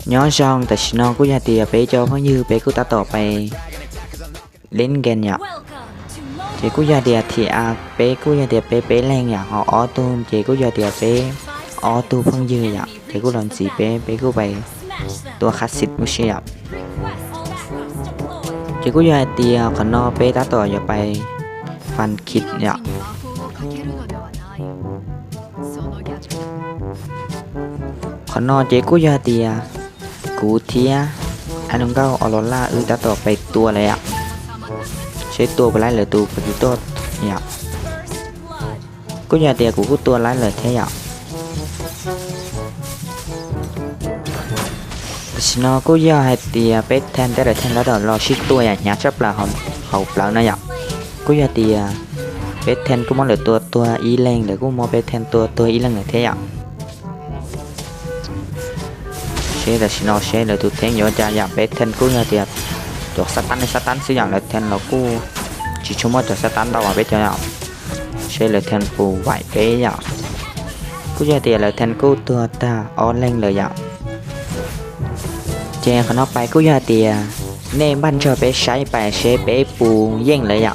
nhỏ giòn tại nó cũng nhà tiề bé cho phong như bé cũng taต่อไปlên gen nhở chị cũng nhà tiề thì bé cũng nhà tiề bé lên nhở họ auto chị cũng nhà tiề bé auto phong như nhở chị cũng làm gì bé cũng vậyตัวคลาสสิกไม่ใช่หรอchị cũng nhà tiề còn nó bé taต่ออย่าไปฟันคิดเนี่ยขอนอเจกูยาเตียกูเทียอันนั้นก็ออโรล่าตาต่อไปตัวอะไรอ่ะใช้ตัวไปไล่เหลือตัวปฏิโตดเนี่ยกูยาเตียกูตัวไล่เหลือแท้อ่ะฉันก็ยาให้เตียเป็ดแทนแต่ละแทนแล้วเดี๋ยวรอชิดตัวอย่างนี้ชับปลาเขาเปล่านะอ่ะกูยาเตียเป็ดแทนกูมองเหลือตัวอีแรงเดี๋ยวกูมองเป็ดแทนตัวอีแรงเหลือแท้อ่ะchế là xin chế là tụi thế nhớ cha giảm bé thân cũng như tiệt được sát tán sử dụng là thân là cô chỉ chung một sát tán đâu mà bé cho nhau chế là thân phù vải bé nhở cũng như tiệt là thân cô tua ta on lên lời nhở che nó phải cũng như tiệt nên ban cho bé sấy bài chế bé phù yên lời nhở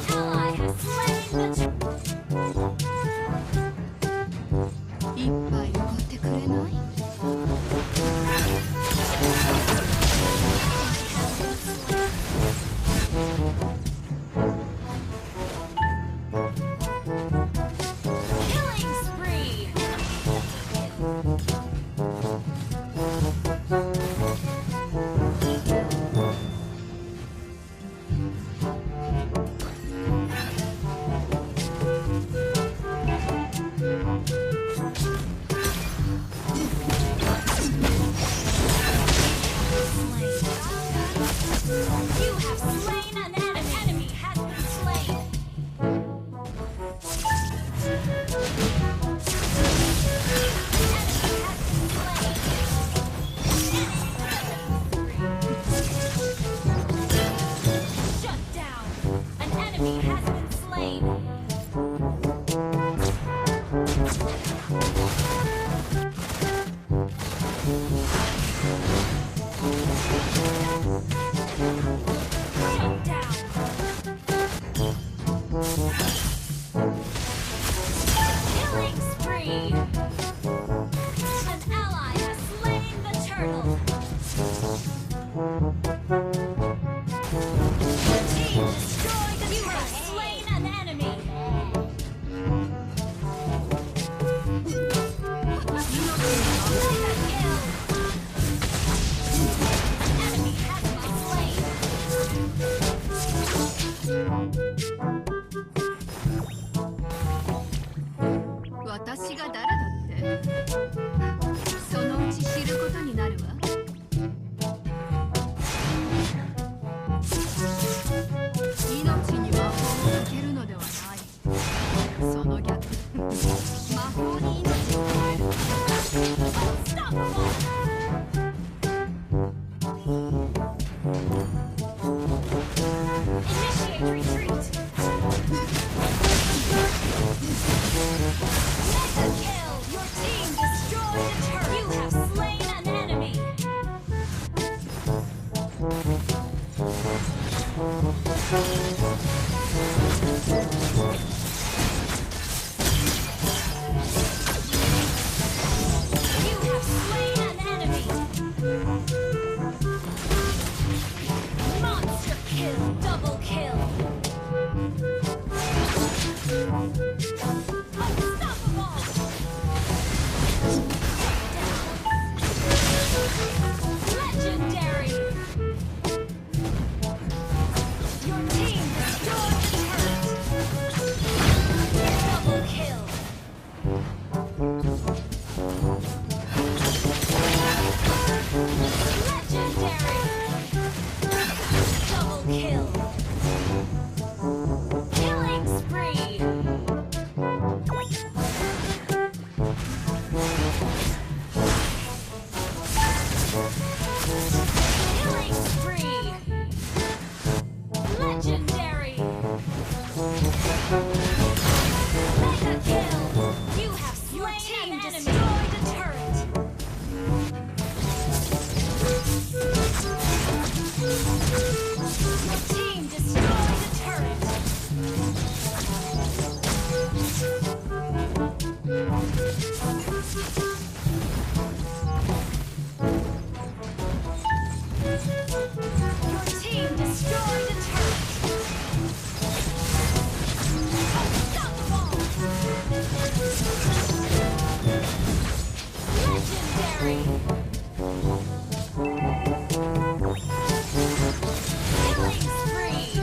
Killing spree.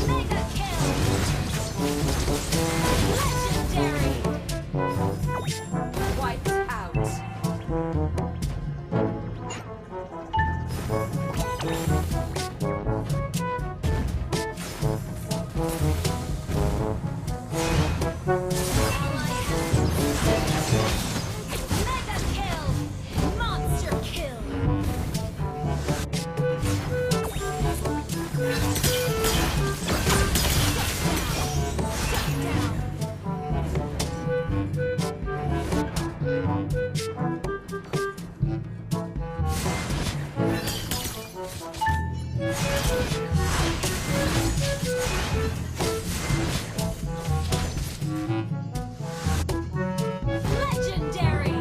Mega kill. Legendary. Wiped out. Mega kill. Monster kill. Shut down. Legendary.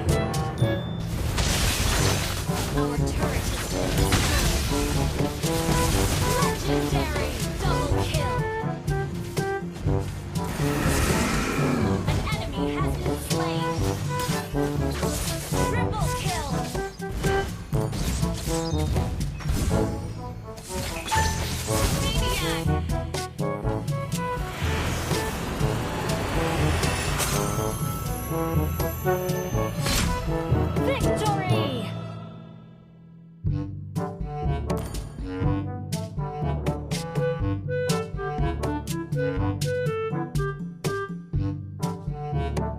Our turret has been destroyed. Legendary. Double kill. An enemy has been slain. Triple kill. Maniac. Victory!